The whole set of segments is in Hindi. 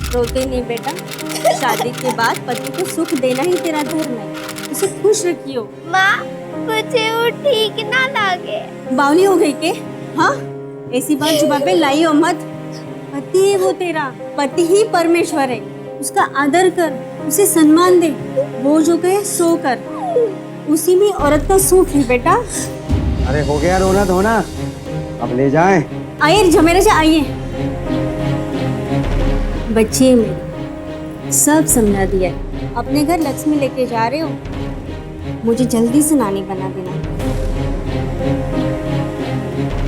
रोते नहीं बेटा, शादी के बाद पति को सुख देना ही तेरा धर्म है, उसे खुश रखियो। माँ मुझे वो ठीक ना लगे। बावली हो गई के? हाँ, ऐसी बात जुबान पे लाइयो मत। पति है वो तेरा, पति ही परमेश्वर है, उसका आदर कर, उसे सम्मान दे, वो जो कहे सो कर, उसी में औरत का सुख है बेटा। अरे हो गया रोना धोना, अब ले जाएं। आइए झमेरे से आइए। बच्चे में सब समझा दिया है, अपने घर लक्ष्मी लेके जा रहे हो, मुझे जल्दी से नानी बना देना,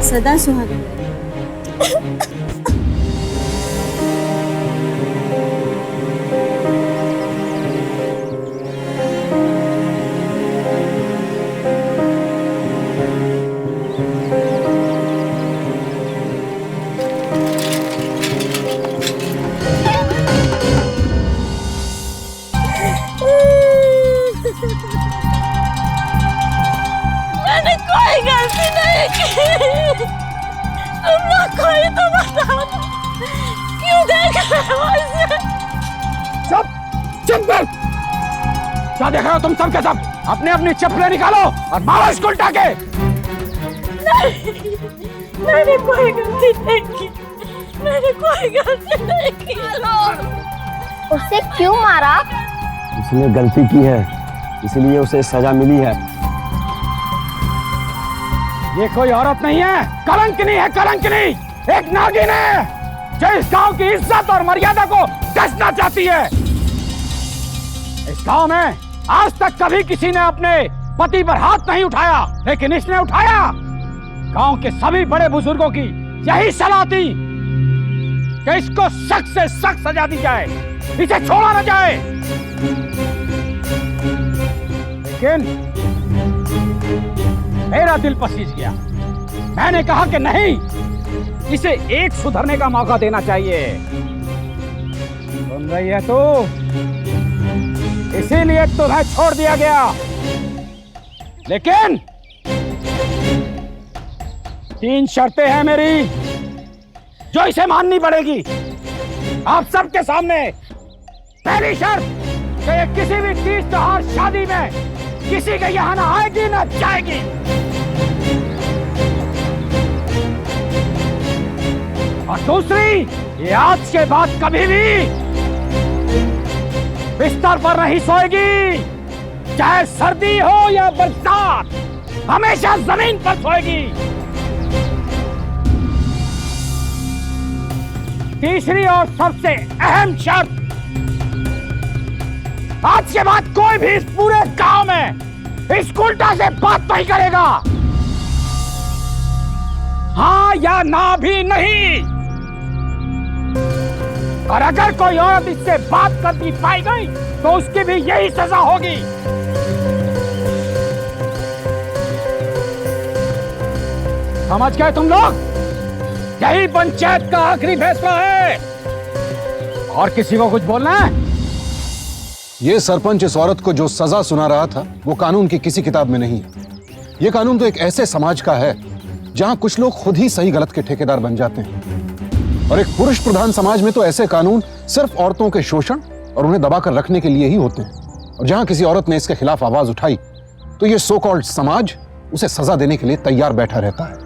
सदा सुहागन रहे। मैंने कोई गलती नहीं की। तुम लोग कोई तो बताओ ना, क्यों देख रहे हो इसे? चुप कर! क्या देख रहे हो तुम सब के सब? अपने अपनी चप्पलें निकालो और मारो इसको उल्टा के। नहीं, मैंने कोई गलती नहीं की, मैंने कोई गलती नहीं की। उसे क्यों मारा? उसने गलती की है, इसलिए उसे सजा मिली है। ये कोई औरत नहीं है, कलंकनी है, कलंकनी, एक नागिन है जो इस गांव की इज्जत और मर्यादा को डसना चाहती है। इस गांव में आज तक कभी किसी ने अपने पति पर हाथ नहीं उठाया, लेकिन इसने उठाया। गांव के सभी बड़े बुजुर्गों की यही सलाह थी कि इसको सख्त से सख्त सजा दी जाए, इसे छोड़ा न जाए। लेकिन मेरा दिल पसीज गया। मैंने कहा कि नहीं, इसे एक सुधरने का मौका देना चाहिए। सुन रही है तू? इसीलिए तुम्हें छोड़ दिया गया। लेकिन 3 शर्तें हैं मेरी, जो इसे माननी पड़ेगी आप सबके सामने। पहली शर्त कि ये किसी भी तीज त्योहार शादी में किसी के यहां ना आएगी ना जाएगी। और दूसरी, ये आज के बाद कभी भी बिस्तर पर नहीं सोएगी, चाहे सर्दी हो या बरसात, हमेशा जमीन पर सोएगी। तीसरी और सबसे अहम शर्त, आज के बाद कोई भी इस पूरे गांव में इस उल्टा से बात नहीं करेगा। हाँ या ना भी नहीं। और अगर कोई औरत इससे बात करती पाई गई तो उसकी भी यही सजा होगी। समझ गए तुम लोग? यही पंचायत का आखिरी फैसला है। और किसी को कुछ बोलना है? ये सरपंच इस औरत को जो सजा सुना रहा था वो कानून की किसी किताब में नहीं है। ये कानून तो एक ऐसे समाज का है जहां कुछ लोग खुद ही सही गलत के ठेकेदार बन जाते हैं। और एक पुरुष प्रधान समाज में तो ऐसे कानून सिर्फ औरतों के शोषण और उन्हें दबाकर रखने के लिए ही होते हैं। और जहां किसी औरत ने इसके खिलाफ आवाज उठाई तो ये सो कॉल्ड समाज उसे सजा देने के लिए तैयार बैठा रहता है।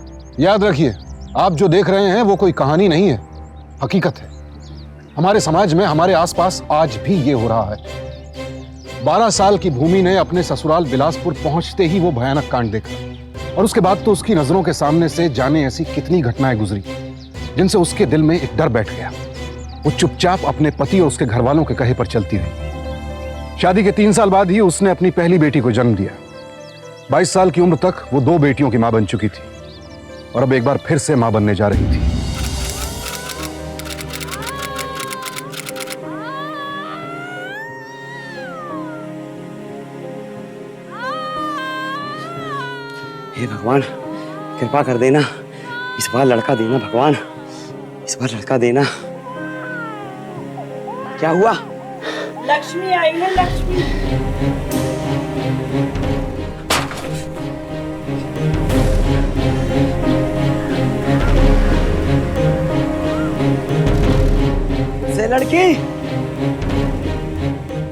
याद रखिए, आप जो देख रहे हैं वो कोई कहानी नहीं है, हकीकत है। हमारे समाज में, हमारे आसपास आज भी ये हो रहा है। 12 साल की भूमि ने अपने ससुराल बिलासपुर पहुंचते ही वो भयानक कांड देखा और उसके बाद तो उसकी नजरों के सामने से जाने ऐसी कितनी घटनाएं गुजरी जिनसे उसके दिल में एक डर बैठ गया। वो चुपचाप अपने पति और उसके घर वालों के कहे पर चलती रही। शादी के 3 साल बाद ही उसने अपनी पहली बेटी को जन्म दिया। 22 साल की उम्र तक वो 2 बेटियों की मां बन चुकी थी और अब एक बार फिर से मां बनने जा रही थी। हे भगवान, कृपा कर देना, इस बार लड़का देना भगवान, इस बार लड़का देना। क्या हुआ? लक्ष्मी आई है, लक्ष्मी। से ये लड़की,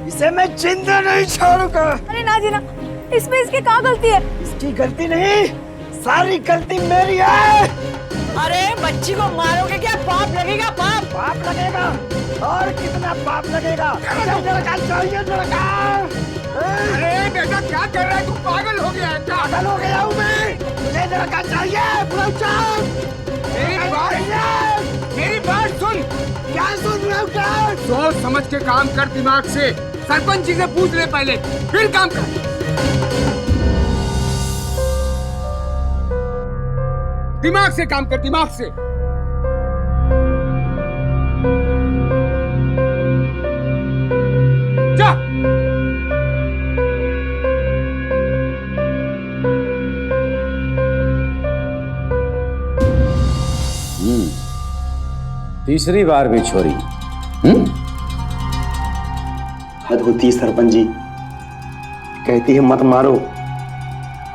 इसे मैं जिंदा नहीं छोड़ूंगा। अरे ना जी ना, इसमें इसकी क्या गलती है? इसकी गलती नहीं, सारी गलती मेरी है। अरे बच्ची को मारोगे क्या? पाप लगेगा, पाप। पाप लगेगा, और कितना पाप लगेगा। लड़का चाहिए, लड़का। अरे बेटा क्या कर रहा है तू? पागल हो गया है क्या? पागल हो गया हूँ मैं। मुझे लड़का चाहिए, मेरी बात सुन। क्या सुन रहा हूँ? क्या सोच समझ के काम कर, दिमाग से। सरपंच जी से पूछ ले पहले, फिर काम कर। दिमाग से काम कर, दिमाग से। जा। तीसरी बार भी छोरी। हद होती है सरपंच जी, कहती है मत मारो।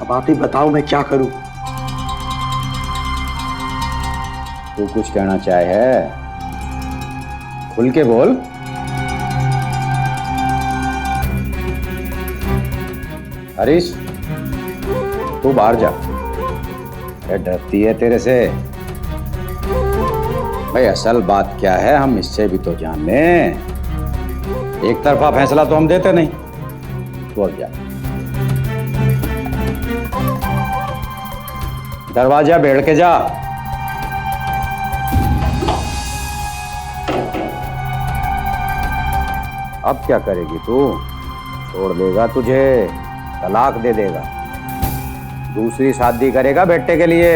अब आप ही बताओ मैं क्या करूं। तू कुछ कहना चाहे है? खुल के बोल। हरीश, तू बाहर जा। ये डरती है तेरे से। भाई असल बात क्या है हम इससे भी तो जान लें। एक तरफा फैसला तो हम देते नहीं। तू अब जा। दरवाजा भेड़ के जा। अब क्या करेगी तू? छोड़ देगा तुझे, तलाक दे देगा, दूसरी शादी करेगा बेटे के लिए।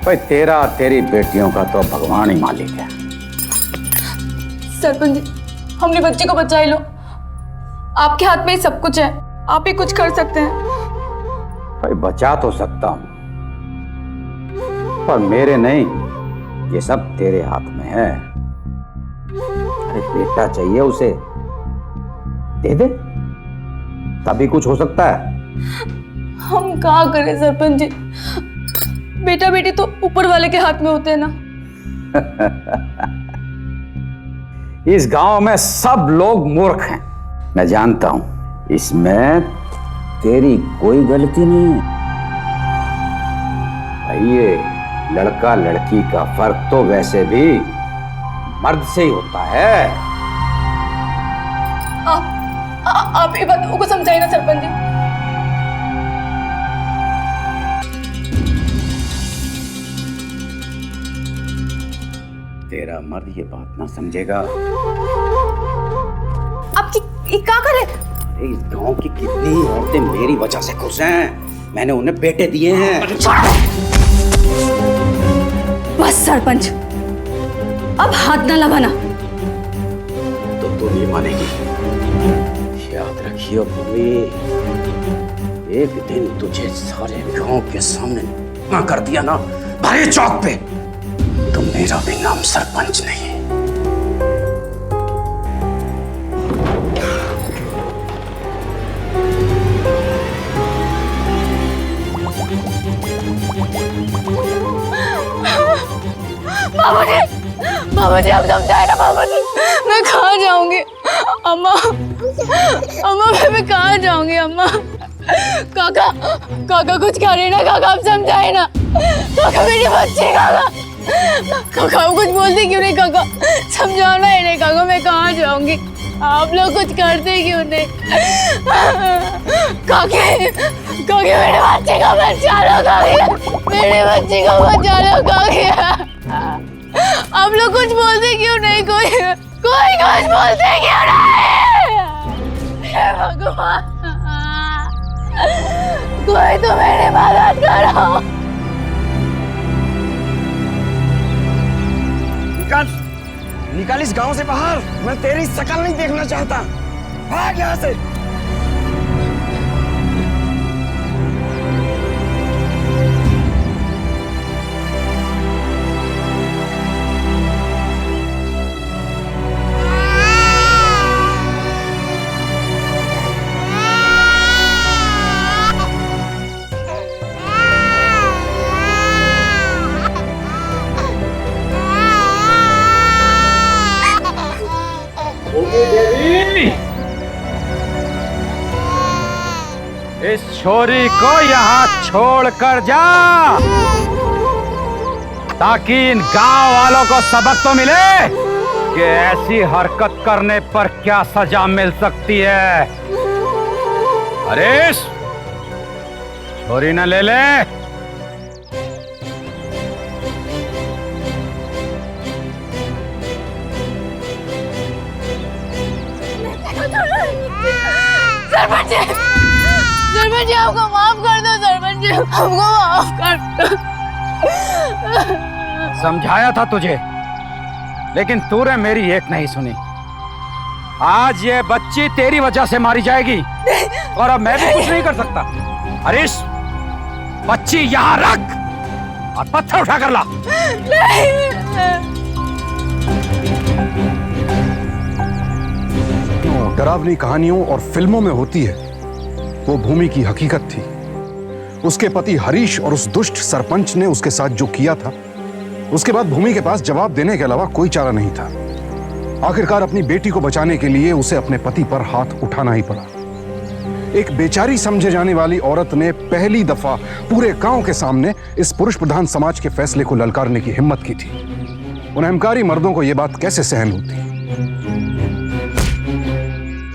भाई तेरा तेरी बेटियों का तो भगवान ही मालिक है। सरपंच जी, हमने बच्चे को बचा ही लो। आपके हाथ में ही सब कुछ है, आप ही कुछ कर सकते हैं। भाई बचा तो सकता हूं, पर मेरे नहीं, ये सब तेरे हाथ में है। अरे बेटा चाहिए उसे, दे दे, तभी कुछ हो सकता है। हम क्या करें सरपंच जी, बेटा बेटी तो ऊपर वाले के हाथ में होते हैं ना। इस गांव में सब लोग मूर्ख हैं, मैं जानता हूं। इसमें तेरी कोई गलती नहीं है। भाई ये लड़का लड़की का फर्क तो वैसे भी मर्द से ही होता है। आप ये बात को समझाइए ना सरपंच जी। तेरा मर्द ये बात ना समझेगा। आप क्या करे? इस गांव की कितनी औरतें मेरी वजह से खुश हैं। मैंने उन्हें बेटे दिए हैं। बस सरपंच, अब हाथ ना लगाना। तो तू नहीं मानेगी। याद रखियो भूमि, एक दिन तुझे सारे गांव के सामने ना कर दिया ना भारी चौक पे, तो मेरा भी नाम सरपंच नहीं। बाबा जी आप समझाए ना बाबा जी। मैं कहाँ जाऊंगी अम्मा? अम्मा मैं कहाँ जाऊंगी अम्मा? काका काका कुछ करे ना काका, आप समझाए ना काका, मेरी बच्ची काका। काका आप कुछ बोलते क्यों नहीं काका? समझाओ ना इन्हें काका, मैं कहाँ जाऊंगी? आप लोग कुछ करते क्यों नहीं? काके काके मेरे बच्चे को बचा लो काके, मेरे बच्चे को बचा लो काके। आप लोग कुछ बोलते क्यों नहीं? कोई कुछ बोलते क्यों नहीं? हे भगवान, कोई तो मेरी मदद करो। निकाल, निकाल इस गांव से बाहर। मैं तेरी शक्ल नहीं देखना चाहता। भाग यहाँ से। देवी, इस छोरी को यहाँ छोड़ कर जा, ताकि इन गांव वालों को सबक तो मिले कि ऐसी हरकत करने पर क्या सजा मिल सकती है। हरीश, छोरी न ले ले। सरपंच जी, सरपंच जी हमको माफ कर दो, सरपंच जी हमको माफ कर दो। समझाया था तुझे, लेकिन तूने मेरी एक नहीं सुनी। आज ये बच्ची तेरी वजह से मारी जाएगी और अब मैं भी कुछ नहीं कर सकता। हरीश, बच्ची यहाँ रख और पत्थर उठा कर ला। डरावनी कहानियों और फिल्मों में होती है, वो भूमि की हकीकत थी। उसके पति हरीश और उस दुष्ट सरपंच ने उसके साथ जो किया था, उसके बाद भूमि के पास जवाब देने के अलावा कोई चारा नहीं था। आखिरकार अपनी बेटी को बचाने के लिए उसे अपने पति पर हाथ उठाना ही पड़ा। एक बेचारी समझे जाने वाली औरत ने पहली दफा पूरे गांव के सामने इस पुरुष प्रधान समाज के फैसले को ललकारने की हिम्मत की थी। उन अहंकारी मर्दों को यह बात कैसे सहन होती?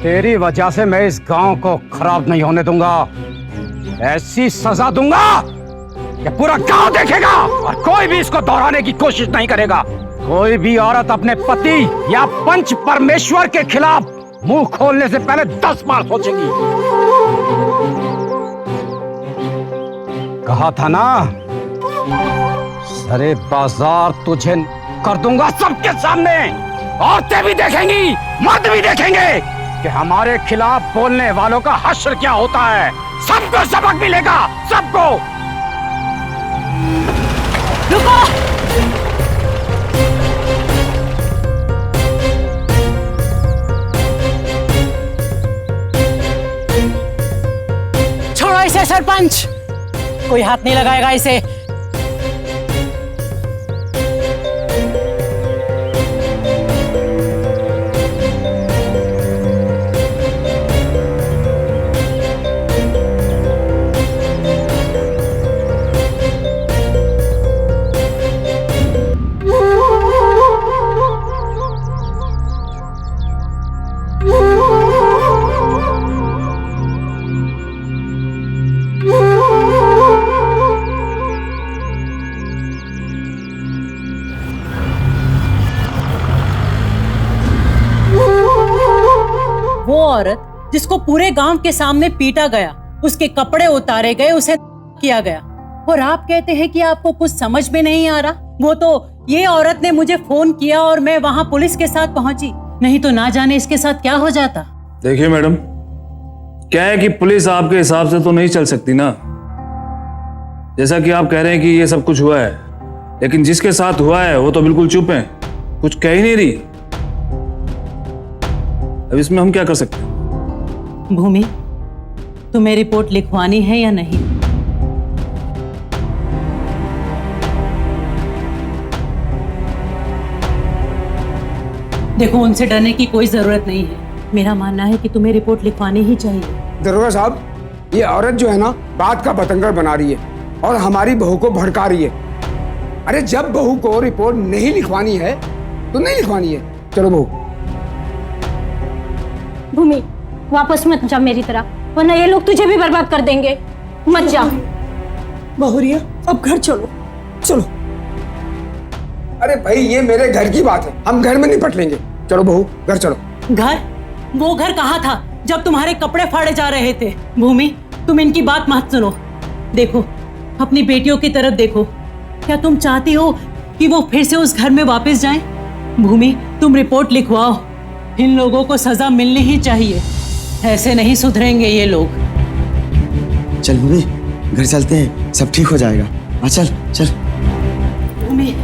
तेरी वजह से मैं इस गांव को खराब नहीं होने दूंगा। ऐसी सजा दूंगा कि पूरा गांव देखेगा और कोई भी इसको दोहराने की कोशिश नहीं करेगा। कोई भी औरत अपने पति या पंच परमेश्वर के खिलाफ मुंह खोलने से पहले 10 बार सोचेगी। कहा था ना, सारे बाजार तुझे कर दूंगा सबके सामने। औरतें भी देखेंगी, मर्द भी देखेंगे कि हमारे खिलाफ बोलने वालों का हश्र क्या होता है। सबको सबक मिलेगा, सबको। रुको, छोड़ो इसे सरपंच, कोई हाथ नहीं लगाएगा इसे। वो औरत जिसको पूरे गांव के सामने पीटा गया, उसके कपड़े उतारे गए, उसे किया गया, और आप कहते हैं कि आपको कुछ समझ में नहीं आ रहा। वो तो ये औरत ने मुझे फोन किया और मैं वहां पुलिस के साथ पहुंची, नहीं तो ना जाने इसके साथ क्या हो जाता। देखिए मैडम, क्या है कि पुलिस आपके हिसाब से तो नहीं चल सकती ना। जैसा कि आप कह रहे हैं कि ये सब कुछ हुआ है, लेकिन जिसके साथ हुआ है वो तो बिल्कुल चुप है, कुछ कह ही नहीं रही। अब इसमें हम क्या कर सकते हैं? भूमि, तुम्हें रिपोर्ट लिखवानी है या नहीं? देखो, उनसे डरने की कोई जरूरत नहीं है। मेरा मानना है कि तुम्हें रिपोर्ट लिखवानी ही चाहिए। दरोगा साहब, ये औरत जो है ना, बात का बतंगड़ बना रही है और हमारी बहू को भड़का रही है। अरे जब बहू को रिपोर्ट नहीं लिखवानी है तो नहीं लिखवानी है। चलो बहू। भूमि, वापस मत जा मेरी तरह, वरना ये लोग तुझे भी बर्बाद कर देंगे। मत जा। बहुरिया, अब घर चलो, चलो। अरे भाई, ये मेरे घर की बात है, हम घर में निपट लेंगे। चलो बहू, घर चलो। घर? वो घर कहाँ था जब तुम्हारे कपड़े फाड़े जा रहे थे? भूमि, तुम इनकी बात मत सुनो। देखो, अपनी बेटियों की तरफ देखो। क्या तुम चाहती हो कि वो फिर से उस घर में वापस जाएं? भूमि, तुम रिपोर्ट लिखवाओ। इन लोगों को सजा मिलनी ही चाहिए, ऐसे नहीं सुधरेंगे ये लोग। चल भूमि, घर चलते हैं, सब ठीक हो जाएगा। हाँ चल चल। भूमि,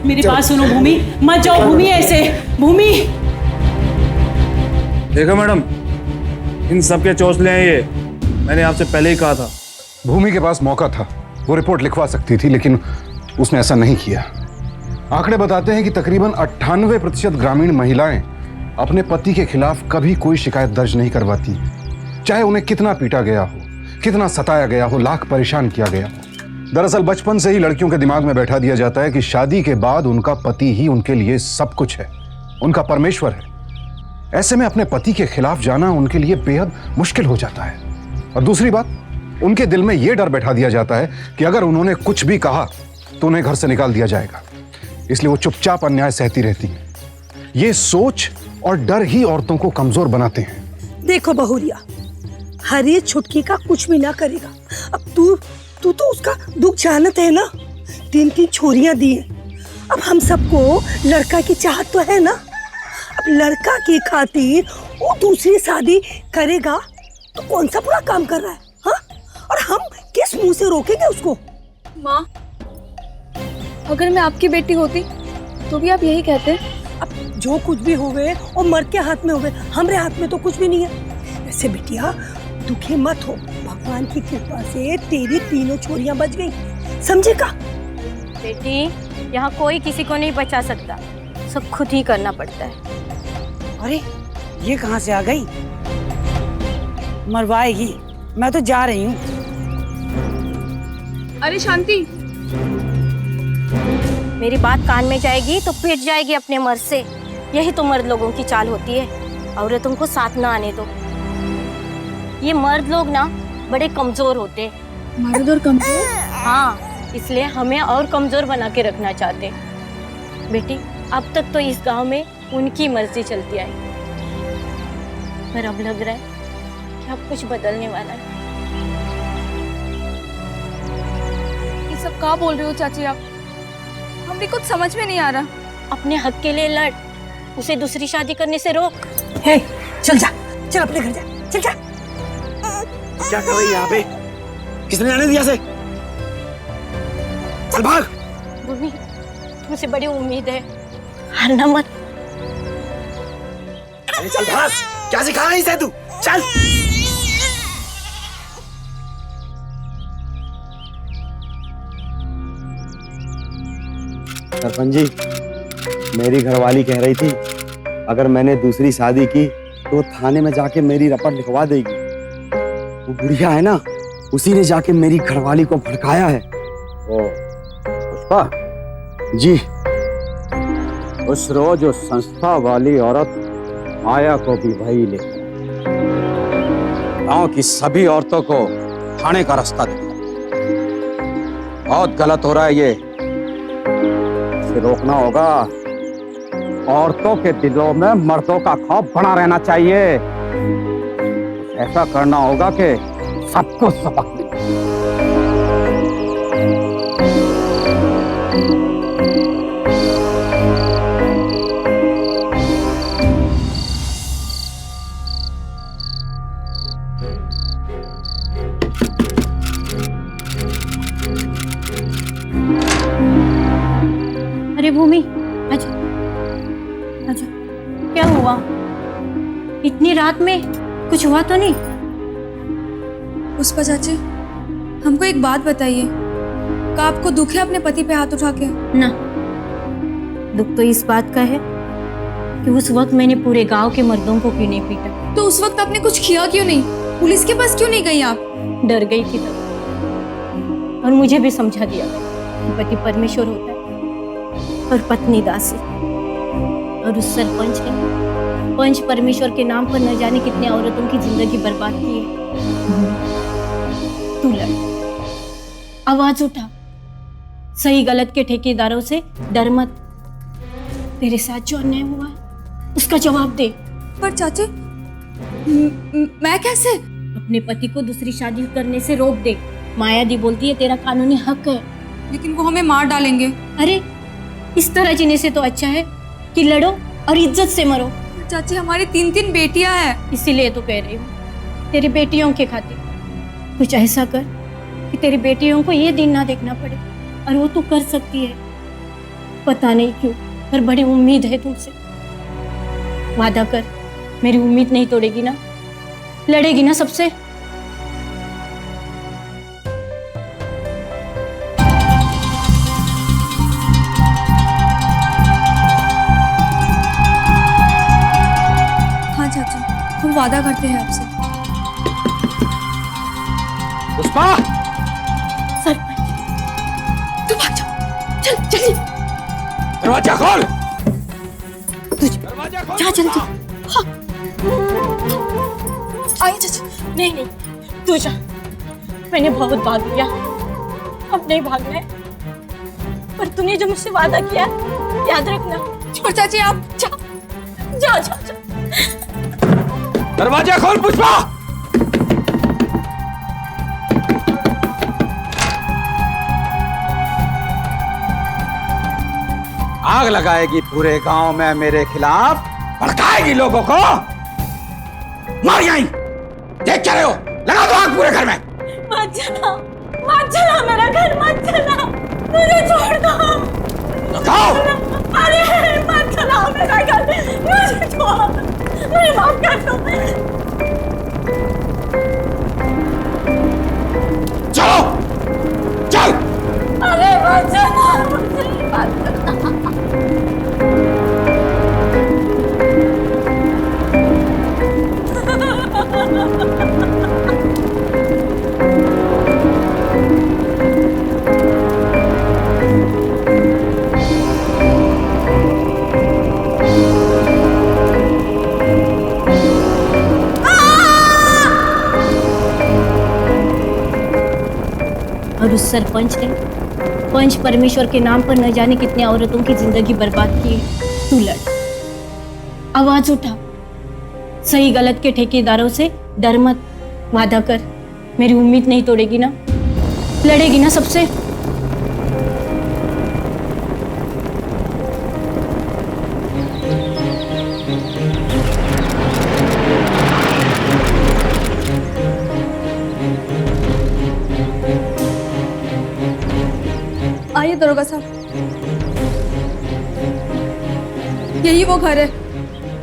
मेरी बात सुनो भूमि, मत जाओ भूमि ऐसे। भूमि, देखो मैडम, इन सब के चौंसले हैं ये, मैंने आपसे पहले ही कहा था। भूमि के पास मौका था, वो रिपोर्ट लिखवा सकती थी, लेकिन उसने ऐसा नहीं किया। आंकड़े बताते हैं कि तकरीबन 98% ग्रामीण महिलाएं अपने पति के खिलाफ कभी कोई शिकायत दर्ज नहीं करवाती, चाहे उन्हें कितना पीटा गया हो, कितना सताया गया हो, लाख परेशान किया गया हो। दरअसल बचपन से ही लड़कियों के दिमाग में बैठा दिया जाता है कि शादी के बाद उनका पति ही उनके लिए सब कुछ है, उनका परमेश्वर है। ऐसे में अपने पति के खिलाफ जाना उनके लिए बेहद मुश्किल हो जाता है। और दूसरी बात, उनके दिल में यह डर बैठा दिया जाता है कि अगर उन्होंने कुछ भी कहा तो उन्हें घर से निकाल दिया जाएगा, इसलिए वो चुपचाप अन्याय सहती रहती हैं। ये सोच और डर ही औरतों को कमजोर बनाते हैं। देखो बहुरिया, हरी छुटकी का कुछ भी ना करेगा। अब तू तो उसका दुख जानत है ना, 3 छोरियां दी है। अब हम सबको लड़का की चाहत तो है ना। अब लड़का की खातिर वो दूसरी शादी करेगा तो कौन सा बुरा काम कर रहा है, हाँ? और हम किस मुंह से रोकेंगे उसको? माँ, अगर मैं आपकी बेटी होती तो भी आप यही कहते। अब जो कुछ भी हो गए वो मर्द के हाथ में हो गए, हमारे हाथ में तो कुछ भी नहीं है। ऐसे बिटिया दुखी मत हो, भगवान की कृपा से तेरी 3 छोरियां बच गई, समझे का? बेटी, यहाँ कोई किसी को नहीं बचा सकता, सब खुद ही करना पड़ता है। अरे ये कहाँ से आ गई? मरवाएगी, मैं तो जा रही हूँ। अरे शांति, मेरी बात कान में जाएगी तो पिट जाएगी अपने मर्द से। यही तो मर्द लोगों की चाल होती है, औरतों को साथ ना आने दो। ये मर्द लोग ना बड़े कमजोर होते हैं। मर्द और कमजोर? हाँ, इसलिए हमें और कमजोर बना के रखना चाहते हैं। बेटी, अब तक तो इस गांव में उनकी मर्जी चलती आई, पर अब लग रहा है कि अब कुछ बदलने वाला है। ये सब क्या बोल रहे हो चाची आप? हमें कुछ समझ में नहीं आ रहा। अपने हक के लिए लड़, उसे दूसरी शादी करने से रोक। हे, चल जा, चल अपने घर जा, चल जा। क्या कर रही है यहाँ पे? किसने आने दिया से? चल भाग। भूमि, तुमसे बड़ी उम्मीद है, हारना मत। अरे चल भाग, क्या सिखा रही है तू? चल। सरपंच जी, मेरी घरवाली कह रही थी अगर मैंने दूसरी शादी की तो थाने में जाके मेरी रपट लिखवा देगी। वो बुढ़िया है ना, उसी ने जाके मेरी घरवाली को भड़काया है। ओ पुष्पा जी। उस रोज उस संस्था वाली औरत माया को भी वही ले, गांव की सभी औरतों को थाने का रास्ता दिखा। बहुत गलत हो रहा है ये, इसे रोकना होगा। औरतों के दिलों में मर्दों का खौफ बना रहना चाहिए। ऐसा करना होगा कि सबको सबक मिले। अरे भूमि, आजा, आजा। क्या हुआ? इतनी रात में कुछ हुआ तो नहीं? पुष्पा चाची, हमको एक बात बताइए, क्या आपको दुख है अपने पति पे हाथ उठा के? ना, दुख तो इस बात का है कि उस वक्त मैंने पूरे गांव के मर्दों को क्यों नहीं पीटा। तो उस वक्त आपने कुछ किया क्यों नहीं? पुलिस के पास क्यों नहीं गई आप? डर गई थी तब, और मुझे भी समझा दिया गया कि पति परमेश्वर होता है और पत्नी दासी। और उस सरपंच ने पंच परमेश्वर के नाम पर न जाने कितने औरतों की जिंदगी बर्बाद की है। तू लड़, आवाज उठा, सही गलत के ठेकेदारों से डर मत। तेरे साथ जो अन्याय हुआ है उसका जवाब दे। पर चाची, मैं कैसे? अपने पति को दूसरी शादी करने से रोक दे। माया दी बोलती है तेरा कानूनी हक है। लेकिन वो हमें मार डालेंगे। अरे इस तरह जीने से तो अच्छा है कि लड़ो और इज्जत से मरो। चाची, हमारी 3 बेटियां हैं। इसीलिए तो कह रही हूँ, तेरी बेटियों के खातिर कुछ ऐसा कर कि तेरी बेटियों को ये दिन ना देखना पड़े। और वो तू कर सकती है, पता नहीं क्यों, पर बड़ी उम्मीद है तुमसे। वादा कर, मेरी उम्मीद नहीं तोड़ेगी ना, लड़ेगी ना सबसे। वो वादा करते हैं आपसे। पुष्पा, तुम भाग जाओ, चल जल्दी। दरवाजा खोल। जा जल्दी। हाँ। आइए चाचा। नहीं नहीं, तू जा। मैंने बहुत भाग लिया, अब नहीं भागना है। पर तूने जो मुझसे वादा किया, याद रखना। छोड़ चाची, आप जा जा जा जा। दरवाजा खोल पुष्पा। आग लगाएगी पूरे गांव में मेरे खिलाफ, भड़काएगी लोगों को। मार यहीं, देख क्या रहे हो? लगा दो आग पूरे घर में। मत चला मेरा घर, मत चला, मुझे छोड़ दो। लगाओ। अरे मत चला मेरा घर, मुझे छोड़, मुझे माफ कर दो। चलो चल। अरे मत चला, मुझे मत चला। और उस सरपंच ने पंच परमेश्वर के नाम पर न जाने कितने औरतों की जिंदगी बर्बाद की। तू लड़, आवाज उठा, सही गलत के ठेकेदारों से डर मत, वादा कर, मेरी उम्मीद नहीं तोड़ेगी ना, लड़ेगी ना सबसे। आइए दरोगा साहब, यही वो घर है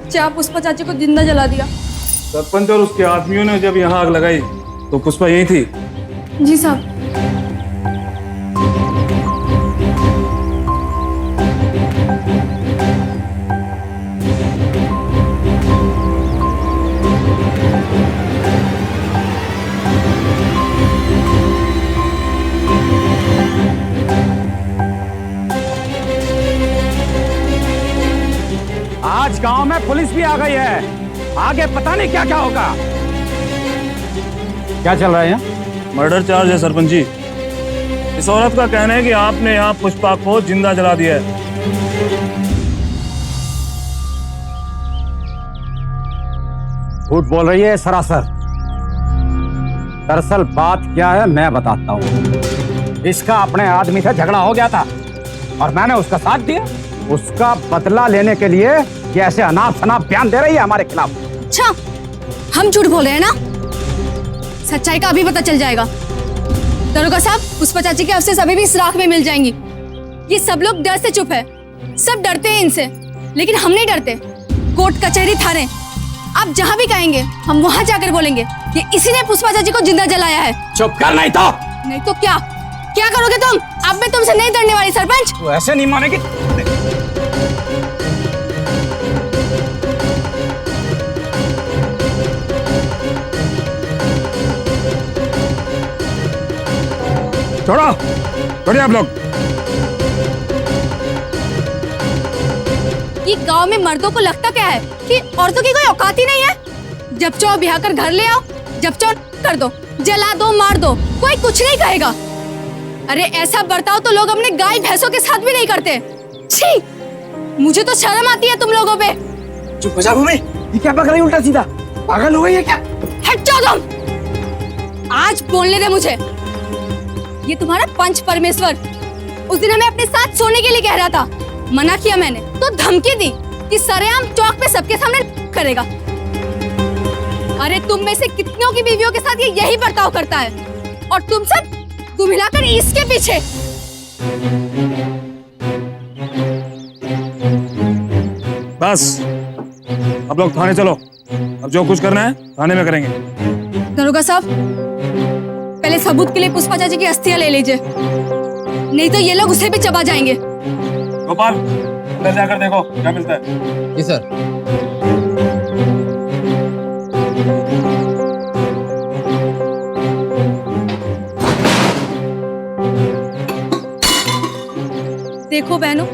जहाँ पुष्पा चाची को जिंदा जला दिया। सरपंच और उसके आदमियों ने जब यहाँ आग लगाई तो पुष्पा यही थी। जी साहब। आज गांव में पुलिस भी आ गई है, आगे पता नहीं क्या क्या होगा। क्या चल रहा है यहाँ? मर्डर चार्ज है सरपंच जी। इस औरत का कहना है कि आपने यहाँ पुष्पा को जिंदा जला दिया है। झूठ बोल रही है सरासर। दरअसल बात क्या है मैं बताता हूँ। इसका अपने आदमी से झगड़ा हो गया था और मैंने उसका साथ दिया। उसका बदला लेने के लिए ये ऐसे अनाप शनाप बयान दे रही है हमारे खिलाफ। अच्छा, हम झूठ बोल रहे हैं ना? सच्चाई का अभी पता चल जाएगा। दरोगा साहब, पुष्पा चाची के अफसर अभी भी इस राख में मिल जाएंगी। ये सब लोग डर से चुप है, सब डरते हैं इनसे, लेकिन हम नहीं डरते। कोर्ट कचहरी थाने, आप जहाँ भी कहेंगे हम वहाँ जाकर बोलेंगे कि इसी ने पुष्पा चाची को जिंदा जलाया है। चुप कर, नहीं तो क्या क्या करोगे तुम? अब मैं तुमसे नहीं डरने वाली सरपंच। तू ऐसे नहीं मानेगी। छोड़ो, छोड़िए आप लोग। ये गांव में मर्दों को लगता क्या है कि औरतों की कोई औकात ही नहीं है? जब चाहो ब्याह कर घर ले आओ, जब चाहो कर दो, जला दो, मार दो, कोई कुछ नहीं कहेगा। अरे ऐसा बर्ताव तो लोग अपने गाय भैंसों के साथ भी नहीं करते। छी, मुझे तो शर्म आती है तुम लोगों पे। चुप हो जा भूमि, ये क्या बक रही उल्टा सीधा? पागल हो गई है क्या? हट जाओ तुम, आज बोलने दे मुझे। ये तुम्हारा पंच परमेश्वर उस दिन हमें अपने साथ सोने के लिए कह रहा था, मना किया मैंने तो धमकी दी कि सरेआम चौक पे सबके सामने करेगा। अरे तुम में से कितनों की बीवियों के साथ ये यही बर्ताव करता है और तुम सब तुम हिलाकर इसके पीछे। बस अब लोग थाने चलो, अब जो कुछ करना है थाने में करेंगे। दरोगा साहब, पहले सबूत के लिए पुष्पा चाची की अस्थियां ले लीजिए, नहीं तो ये लोग उसे भी चबा जाएंगे। गोपाल, अंदर जाकर देखो क्या मिलता है। जी सर। देखो बहनों,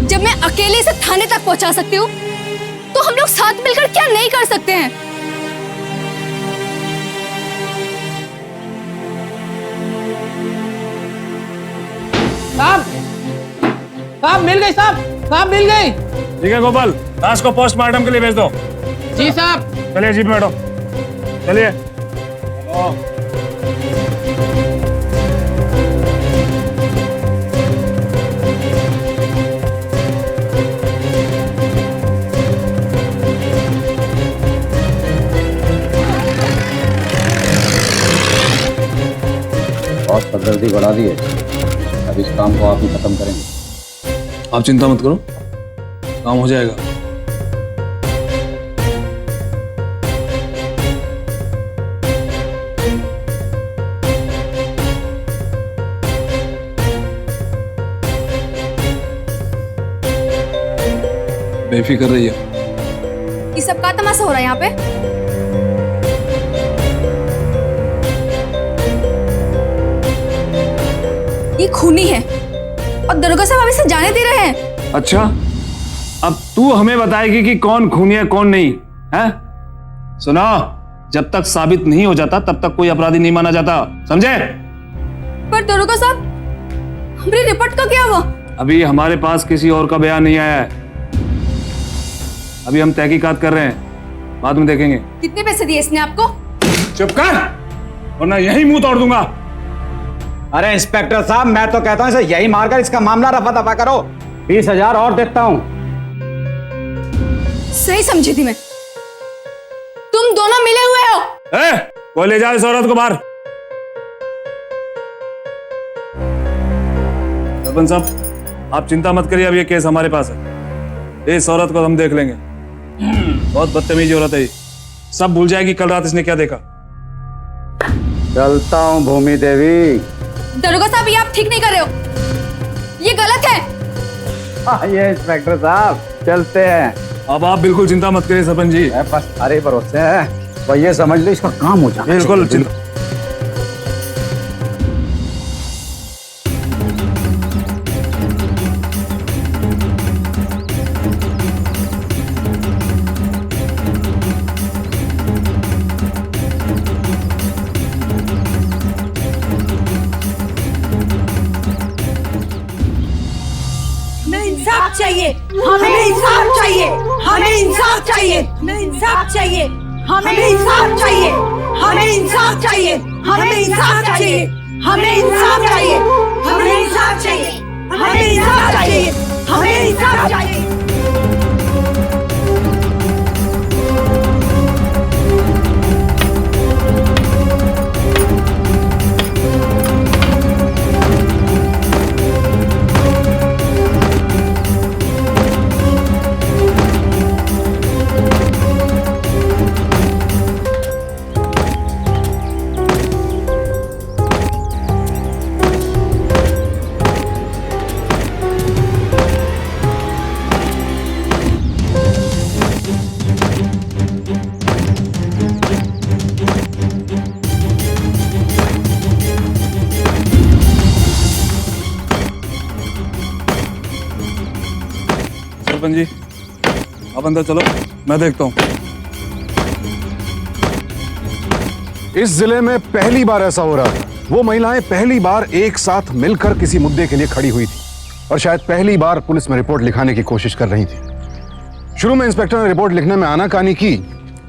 जब मैं अकेले इसे थाने तक पहुंचा सकती हूँ तो हम लोग साथ मिलकर क्या नहीं कर सकते हैं। साहब मिल गई, साहब मिल गई। ठीक है गोपाल, लाश को पोस्टमार्टम के लिए भेज दो। जी साहब। चलिए जीप में बैठो, चलिए। बहुत सरदर्दी बढ़ा दी है, अब इस काम को आप ही खत्म करेंगे। आप चिंता मत करो, काम हो जाएगा। बेफिक्र रहिए। ये सब का तमाशा हो रहा है यहाँ पे? ये खूनी है और दरोगा साहब अब इसे जाने दे रहे हैं। अच्छा, अब तू हमें बताएगी कि कौन खूनी है कौन नहीं है? सुना, जब तक साबित नहीं हो जाता तब तक कोई अपराधी नहीं माना जाता, समझे? पर दरोगा साहब, हमारी रिपोर्ट का क्या हुआ? अभी हमारे पास किसी और का बयान नहीं आया है। अभी हम तहकीकात कर रहे हैं, बाद में देखेंगे। कितने पैसे दिए इसने आपको? चुप कर, वरना यही मुंह तोड़ दूंगा। अरे इंस्पेक्टर साहब, मैं तो कहता हूं इसे यही मारकर इसका मामला रफा दफा करो। 20,000 और देता हूं। सही समझी थी मैं, तुम दोनों मिले हुए हो। कोई ले जाओ इस औरत को बाहर। सरपंच साहब, आप चिंता मत करिए, अब ये केस हमारे पास है। इस औरत को हम देख लेंगे। बहुत बदतमीज औरत है, सब भूल जाएगी कल रात इसने क्या देखा। चलता हूँ भूमि देवी। दरोगा साहब, ये आप ठीक नहीं कर रहे हो, ये गलत है। ये इंस्पेक्टर साहब, चलते हैं। अब आप बिल्कुल चिंता मत करिए सरपंच जी, बस अरे भरोसे है, तो ये समझ लो इसका काम हो जाए। बिल्कुल चिंता। इंसाफ चाहिए, हमें इंसाफ चाहिए, हमें इंसाफ चाहिए, हमें इंसाफ चाहिए, हमें इंसाफ चाहिए, हमें इंसाफ चाहिए, हमें इंसाफ चाहिए, हमें इंसाफ चाहिए, हमें इंसाफ चाहिए, हमें इंसाफ चाहिए, हमें इंसाफ चाहिए। सरपंच जी, आप अंदर चलो, मैं देखता हूँ। इस जिले में पहली बार ऐसा हो रहा था। वो महिलाएं पहली बार एक साथ मिलकर किसी मुद्दे के लिए खड़ी हुई थी और शायद पहली बार पुलिस में रिपोर्ट लिखाने की कोशिश कर रही थी। शुरू में इंस्पेक्टर ने रिपोर्ट लिखने में आनाकानी की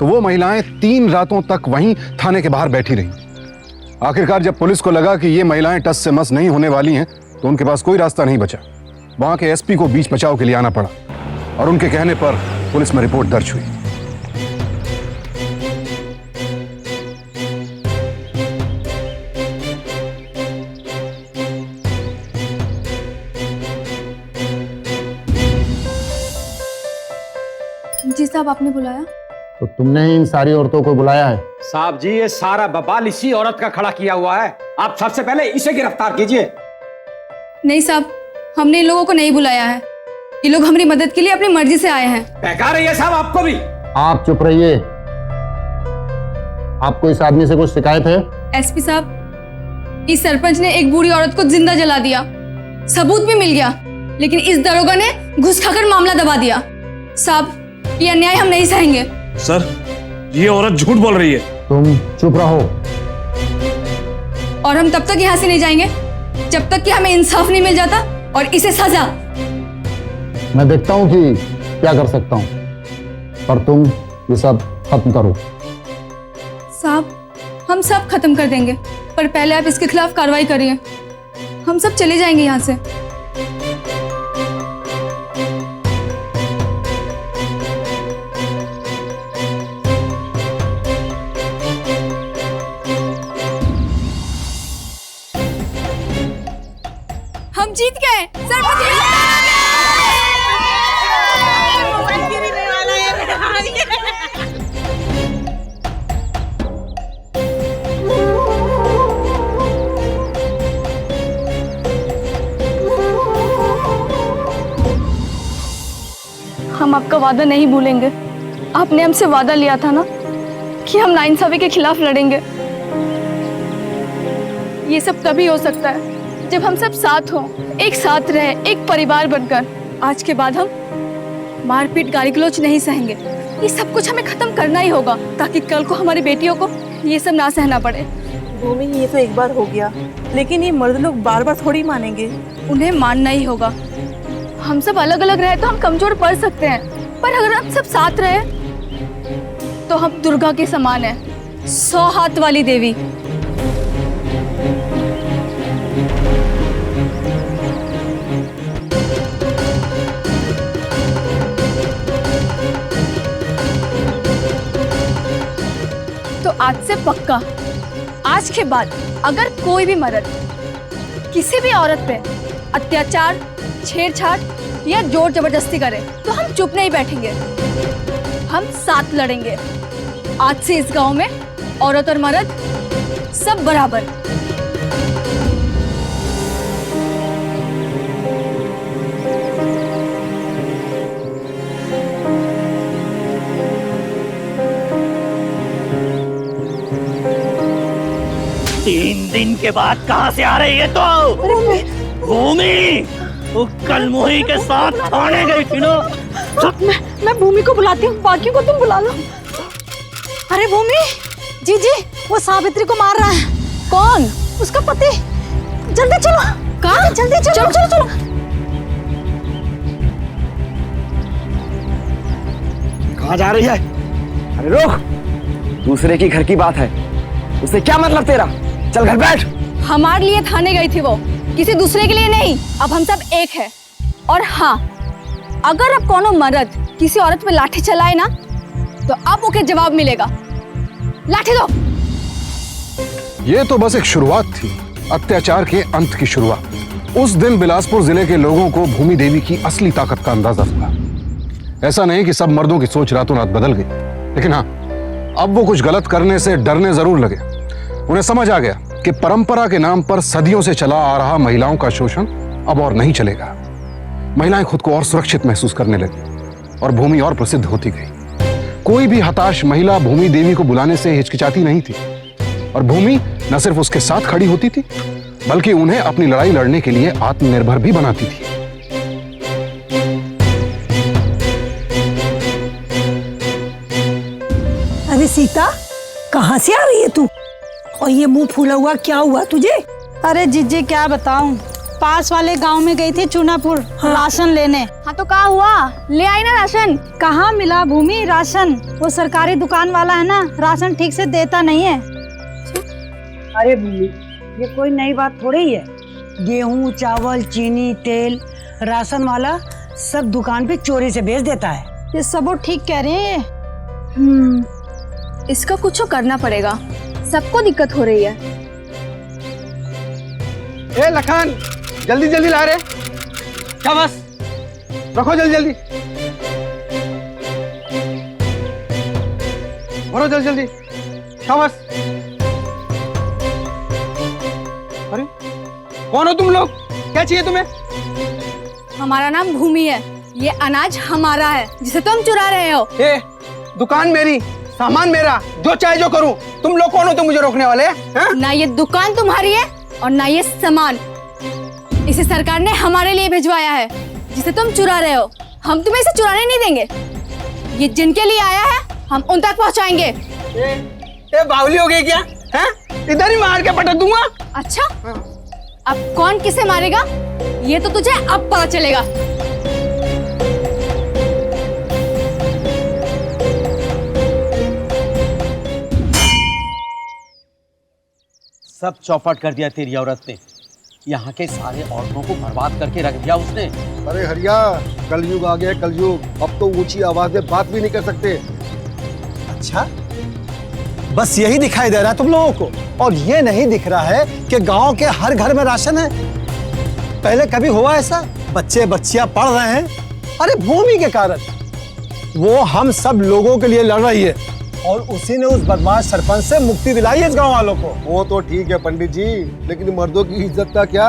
तो वो महिलाएं 3 रातों तक वहीं थाने के बाहर बैठी रहीं। आखिरकार जब पुलिस को लगा कि ये महिलाएं टस से मस नहीं होने वाली हैं तो उनके पास कोई रास्ता नहीं बचा। वहां के एसपी को बीच बचाव के लिए आना पड़ा और उनके कहने पर पुलिस में रिपोर्ट दर्ज हुई। जी साहब, आपने बुलाया? तो तुमने ही इन सारी औरतों को बुलाया है? साहब जी, ये सारा बवाल इसी औरत का खड़ा किया हुआ है। आप सबसे पहले इसे गिरफ्तार कीजिए। नहीं साहब, हमने इन लोगों को नहीं बुलाया है। ये लोग हमारी मदद के लिए अपनी मर्जी से आए हैं। बेकार है ये साहब, आपको भी। आप चुप रहिए। आपको इस आदमी से कुछ शिकायत है? एसपी साहब, इस सरपंच ने एक बूढ़ी औरत को जिंदा जला दिया सबूत भी मिल गया, लेकिन इस दरोगा ने घुस खाकर मामला दबा दिया। साहब, ये अन्याय हम नहीं सहेंगे। सर, ये औरत झूठ बोल रही है। तुम चुप रहो। और हम तब तक यहाँ से नहीं जाएंगे जब तक कि हमें इंसाफ नहीं मिल जाता और इसे सजा। मैं देखता हूँ कि क्या कर सकता हूँ, पर तुम ये सब खत्म करो। साहब, हम सब खत्म कर देंगे, पर पहले आप इसके खिलाफ कार्रवाई करिए। हम सब चले जाएंगे यहाँ से। हम जीत गए सर, हम आपका वादा नहीं भूलेंगे। आपने हमसे वादा लिया था ना कि हम नाइंसाफी के खिलाफ लड़ेंगे। ये सब तभी हो सकता है जब हम सब साथ हों, एक साथ रहें, एक परिवार बनकर। आज के बाद हम मारपीट, गाली गलौज नहीं सहेंगे। ये सब कुछ हमें खत्म करना ही होगा ताकि कल को हमारी बेटियों को ये सब ना सहना पड़े। भूमि, ये तो एक बार हो गया, लेकिन ये मर्द लोग बार बार थोड़ी मानेंगे। उन्हें मानना ही होगा। हम सब अलग अलग रहे तो हम कमजोर पड़ सकते हैं, पर अगर हम सब साथ रहे तो हम दुर्गा के समान हैं, 100 हाथ वाली देवी। तो आज से पक्का, आज के बाद अगर कोई भी मर्द किसी भी औरत पे अत्याचार, छेड़छाड़ या जोर जबरदस्ती करे तो हम चुप नहीं बैठेंगे, हम साथ लड़ेंगे। आज से इस गांव में औरत और मर्द सब बराबर। तीन दिन के बाद कहाँ से आ रही है तो? भूमि, वो कल मोही के साथ थाने गई थी ना? मैं भूमि को बुलाती हूँ, बाकियों को तुम बुला लो। अरे भूमि, जीजी, वो सावित्री को मार रहा है। कौन? उसका पति। जल्दी चलो। कहाँ? जल्दी चलो। चलो चलो चलो। कहाँ जा रही है? अरे रुक, दूसरे की घर की बात है, उससे क्या मतलब तेरा? चल घर बैठ। हमारे लिए थाने गई थी वो, किसी दूसरे के लिए नहीं। अब हम सब एक है। और हाँ, अगर अब कोनो मर्द किसी औरत पे लाठी चलाए ना तो अब ओके जवाब मिलेगा। लाठी दो। ये तो बस एक शुरुआत थी, अत्याचार के अंत की शुरुआत। उस दिन बिलासपुर जिले के लोगों को भूमि देवी की असली ताकत का अंदाजा हुआ। ऐसा नहीं कि सब मर्दों की सोच रातों रात बदल गई, लेकिन हाँ, अब वो कुछ गलत करने से डरने जरूर लगे। उन्हें समझ आ गया कि परंपरा के नाम पर सदियों से चला आ रहा महिलाओं का शोषण अब और नहीं चलेगा। महिलाएं खुद को और सुरक्षित महसूस करने लगी और भूमि और प्रसिद्ध होती गई। कोई भी हताश महिला भूमि देवी को बुलाने से हिचकिचाती नहीं थी, और भूमि न सिर्फ उसके साथ खड़ी होती थी, बल्कि उन्हें अपनी लड़ाई लड़ने के लिए आत्मनिर्भर भी बनाती थी। अरे सीता, कहाँ से आ रही है तू? और ये मुंह फूला हुआ क्या हुआ तुझे? अरे जीजी क्या बताऊं, पास वाले गांव में गई थी चूनापुर राशन लेने। हाँ तो क्या हुआ? ले आई ना राशन। कहाँ मिला भूमि राशन? वो सरकारी दुकान वाला है ना, राशन ठीक से देता नहीं है। अरे भूमि, ये कोई नई बात थोड़ी ही है। गेहूं, चावल, चीनी, तेल, राशन वाला सब दुकान पे चोरी से बेच देता है। ये सब वो ठीक कह रहे हैं। इसका कुछ करना पड़ेगा, सबको दिक्कत हो रही है। ए लखन, जल्दी जल्दी ला रे। क्या बस रखो, जल्दी जल्दी भरो, जल्दी जल्दी। क्या बस? अरे कौन हो तुम लोग? क्या चाहिए तुम्हें? हमारा नाम भूमि है, ये अनाज हमारा है जिसे तुम चुरा रहे हो। ए, दुकान मेरी, सामान मेरा, जो चाहे जो करूं। तुम लोग कौन हो तो मुझे रोकने वाले हैं? ना ये दुकान तुम्हारी है और ना ये सामान। इसे सरकार ने हमारे लिए भिजवाया है, जिसे तुम चुरा रहे हो। हम तुम्हें इसे चुराने नहीं देंगे। ये जिनके लिए आया है हम उन तक पहुंचाएंगे। ये बावली हो गई क्या? हैं? इधर ही मार के पटक दूंगा। अच्छा, अब कौन किसे मारेगा ये तो तुझे अब पता चलेगा। सब चौपट कर दिया तेरी औरत ने। यहाँ के सारे औरतों को बर्बाद करके रख दिया उसने। अरे हरिया, कलयुग आ गया कलयुग। अब तो ऊंची आवाज में बात भी नहीं कर सकते। अच्छा, बस यही दिखाई दे रहा है तुम लोगों को, और ये नहीं दिख रहा है कि गांव के हर घर में राशन है। पहले कभी हुआ ऐसा? बच्चे बच्चियां पढ़ रहे हैं, अरे भूमि के कारण। वो हम सब लोगों के लिए लड़ रही है, और उसी ने उस बदमाश सरपंच से मुक्ति दिलाई है इस गांव वालों को। वो तो ठीक है पंडित जी, लेकिन मर्दों की इज्जत का क्या?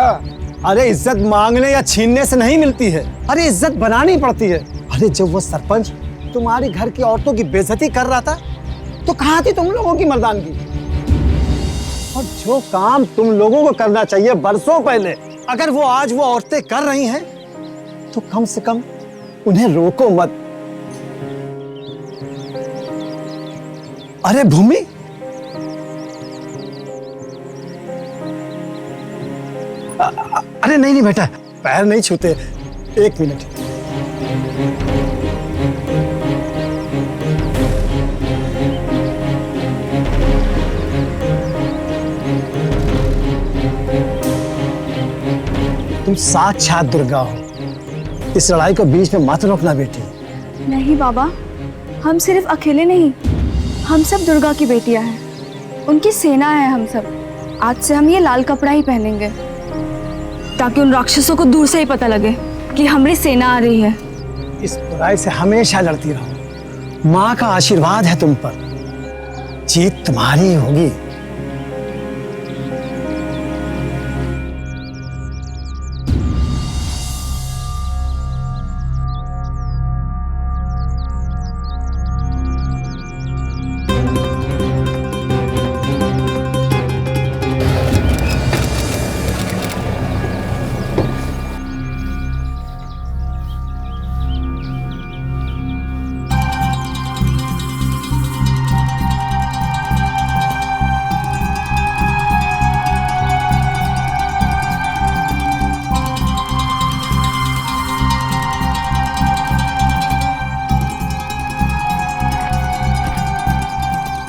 अरे इज्जत मांगने या छीनने से नहीं मिलती है, अरे इज्जत बनानी पड़ती है। अरे जब वो सरपंच तुम्हारी घर की औरतों की बेइज्जती कर रहा था तो कहाँ थी तुम लोगों की मर्दानगी? और जो काम तुम लोगों को करना चाहिए बरसों पहले, अगर वो आज वो औरतें कर रही हैं तो कम से कम उन्हें रोको मत। अरे भूमि, अरे नहीं बेटा, पैर नहीं छूते, एक मिनट। तुम साक्षात दुर्गा हो, इस लड़ाई को बीच में मत रोकना बेटी। नहीं बाबा, हम सिर्फ अकेले नहीं, हम सब दुर्गा की बेटियां हैं। उनकी सेना है हम सब। आज से हम ये लाल कपड़ा ही पहनेंगे ताकि उन राक्षसों को दूर से ही पता लगे कि हमारी सेना आ रही है। इस बुराई से हमेशा लड़ती रहो। माँ का आशीर्वाद है तुम पर, जीत तुम्हारी होगी।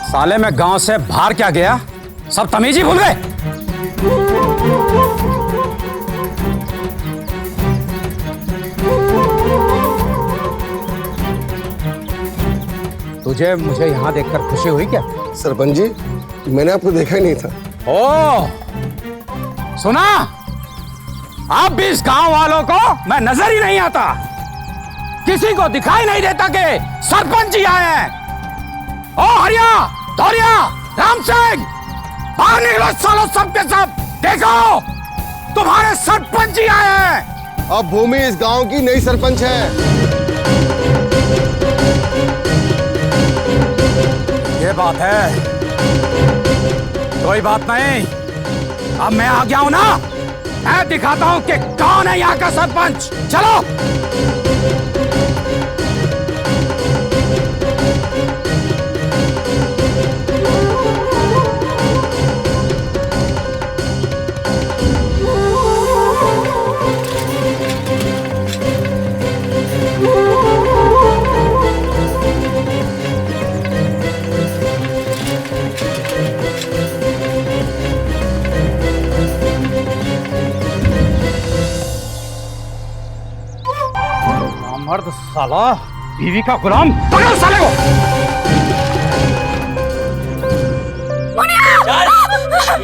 साले मैं गांव से बाहर क्या गया, सब तमीज ही भूल गए। तुझे मुझे यहां देखकर खुशी हुई क्या? सरपंच जी, मैंने आपको देखा ही नहीं था। ओ, सुना? आप भी इस गांव वालों को मैं नजर ही नहीं आता। किसी को दिखाई नहीं देता कि सरपंच जी आए हैं। ओ हरिया, धौरिया, राम सिंह, बाहर निकलो सालो सबके सब। देखो, तुम्हारे सरपंच जी आए हैं। अब भूमि इस गांव की नई सरपंच है। ये बात है, कोई बात नहीं। अब मैं आ गया हूं ना, मैं दिखाता हूं कि कौन है यहाँ का सरपंच। चलो। मर्द साला, बीवी का गुलाम, पकड़ो साले को।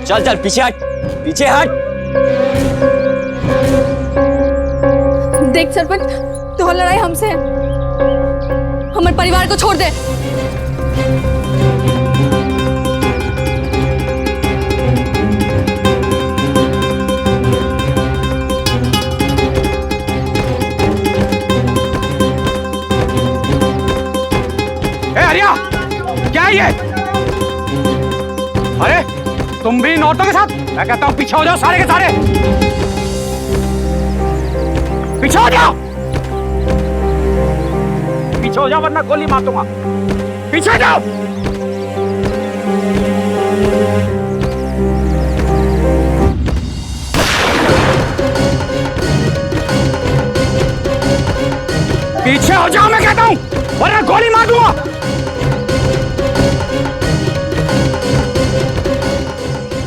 चल चल पीछे हट, पीछे हट। देख सरपंच, तो लड़ाई हमसे है, हमारे परिवार को छोड़ दे। क्या है ये? अरे तुम भी इन औरतों के साथ? मैं कहता हूं पीछे हो जाओ सारे के सारे। पीछे हो जाओ, पीछे हो जाओ वरना गोली मार दूंगा। पीछे जाओ। पीछे हो जाओ मैं कहता हूं, वरना गोली मार दूंगा।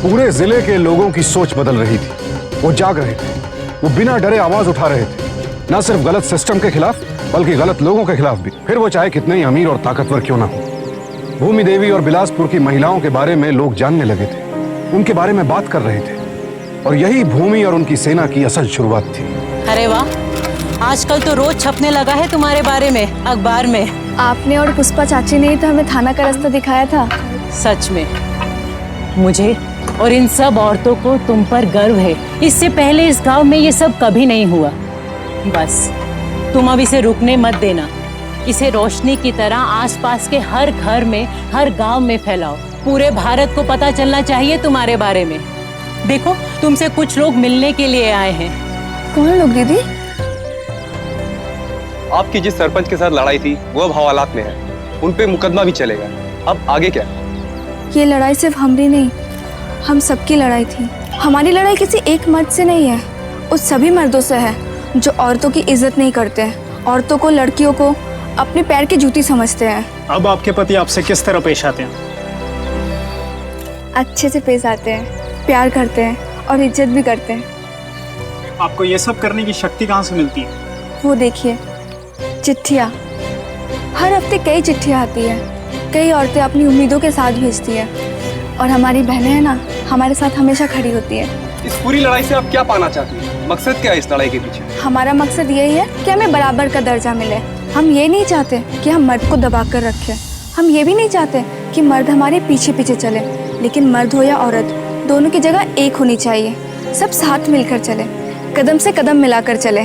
पूरे जिले के लोगों की सोच बदल रही थी। वो जाग रहे थे, वो बिना डरे आवाज उठा रहे थे, न सिर्फ गलत सिस्टम के खिलाफ बल्कि गलत लोगों के खिलाफ भी, फिर वो चाहे कितने ही अमीर और ताकतवर क्यों ना हो। भूमि देवी और बिलासपुर की महिलाओं के बारे में लोग जानने लगे थे, उनके बारे में बात कर रहे थे, और यही भूमि और उनकी सेना की असल शुरुआत थी। अरे वाह, आजकल तो रोज छपने लगा है तुम्हारे बारे में अखबार में। आपने और पुष्पा चाची ने ही तो हमें थाना का रास्ता दिखाया था। सच में मुझे और इन सब औरतों को तुम पर गर्व है। इससे पहले इस गांव में ये सब कभी नहीं हुआ। बस तुम अब इसे रुकने मत देना, इसे रोशनी की तरह आसपास के हर घर में, हर गांव में फैलाओ। पूरे भारत को पता चलना चाहिए तुम्हारे बारे में। देखो, तुमसे कुछ लोग मिलने के लिए आए हैं। कौन लोग दीदी? आपकी जिस सरपंच के साथ लड़ाई थी वो अब हवालात में है, उन पे मुकदमा भी चलेगा। अब आगे क्या? ये लड़ाई सिर्फ हमारी नहीं, हम सबकी लड़ाई थी। हमारी लड़ाई किसी एक मर्द से नहीं है, उस सभी मर्दों से है जो औरतों की इज्जत नहीं करते हैं, औरतों को, लड़कियों को अपने पैर की जूती समझते हैं। अब आपके पति आपसे किस तरह पेश आते हैं? अच्छे से पेश आते हैं, प्यार करते हैं और इज्जत भी करते हैं। आपको ये सब करने की शक्ति कहाँ से मिलती है? वो देखिए, चिट्ठियाँ। हर हफ्ते कई चिट्ठियाँ आती है, कई औरतें अपनी उम्मीदों के साथ भेजती है, और हमारी बहनें हैं ना, हमारे साथ हमेशा खड़ी होती है। इस पूरी लड़ाई से आप क्या पाना चाहती हैं? मकसद क्या है इस लड़ाई के पीछे? हमारा मकसद यही है कि हमें बराबर का दर्जा मिले। हम ये नहीं चाहते कि हम मर्द को दबा कर रखें, हम ये भी नहीं चाहते कि मर्द हमारे पीछे पीछे चले, लेकिन मर्द हो या औरत, दोनों की जगह एक होनी चाहिए। सब साथ मिलकर चले, कदम से कदम मिलाकर चले।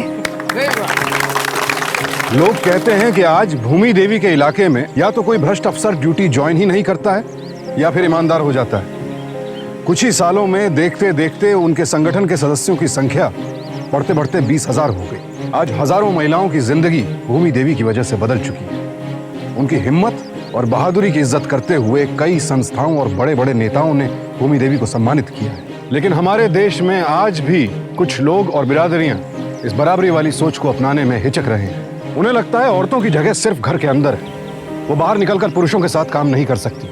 लोग कहते हैं कि आज भूमि देवी के इलाके में या तो कोई भ्रष्ट अफसर ड्यूटी ज्वाइन ही नहीं करता है या फिर ईमानदार हो जाता है। कुछ ही सालों में देखते देखते उनके संगठन के सदस्यों की संख्या बढ़ते बढ़ते 20,000 हो गई। आज हजारों महिलाओं की जिंदगी भूमि देवी की वजह से बदल चुकी है। उनकी हिम्मत और बहादुरी की इज्जत करते हुए कई संस्थाओं और बड़े बड़े नेताओं ने भूमि देवी को सम्मानित किया है। लेकिन हमारे देश में आज भी कुछ लोग और बिरादरियां इस बराबरी वाली सोच को अपनाने में हिचक रहे हैं। उन्हें लगता है औरतों की जगह सिर्फ घर के अंदर है, वो बाहर निकलकर पुरुषों के साथ काम नहीं कर सकती।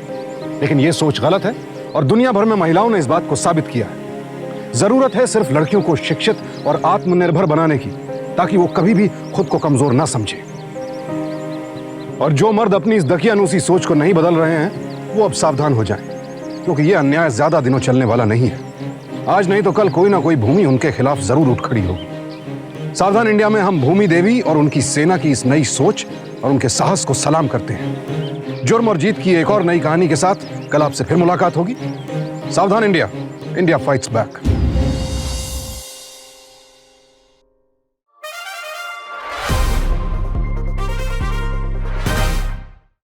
लेकिन ये सोच गलत है और दुनिया भर में महिलाओं ने इस बात को साबित किया है। जरूरत है सिर्फ लड़कियों को शिक्षित और आत्मनिर्भर बनाने की, ताकि वो कभी भी खुद को कमजोर ना समझे। और जो मर्द अपनी इस दकियानूसी सोच को नहीं बदल रहे हैं, वो अब सावधान हो जाएं, क्योंकि ये अन्याय ज्यादा दिनों चलने वाला नहीं है। आज नहीं तो कल कोई ना कोई भूमि उनके खिलाफ जरूर उठ खड़ी होगी। सावधान इंडिया में हम भूमि देवी और उनकी सेना की इस नई सोच और उनके साहस को सलाम करते हैं। जुर्म और जीत की एक और नई कहानी के साथ कल आपसे फिर मुलाकात होगी। सावधान इंडिया, इंडिया फाइट्स बैक।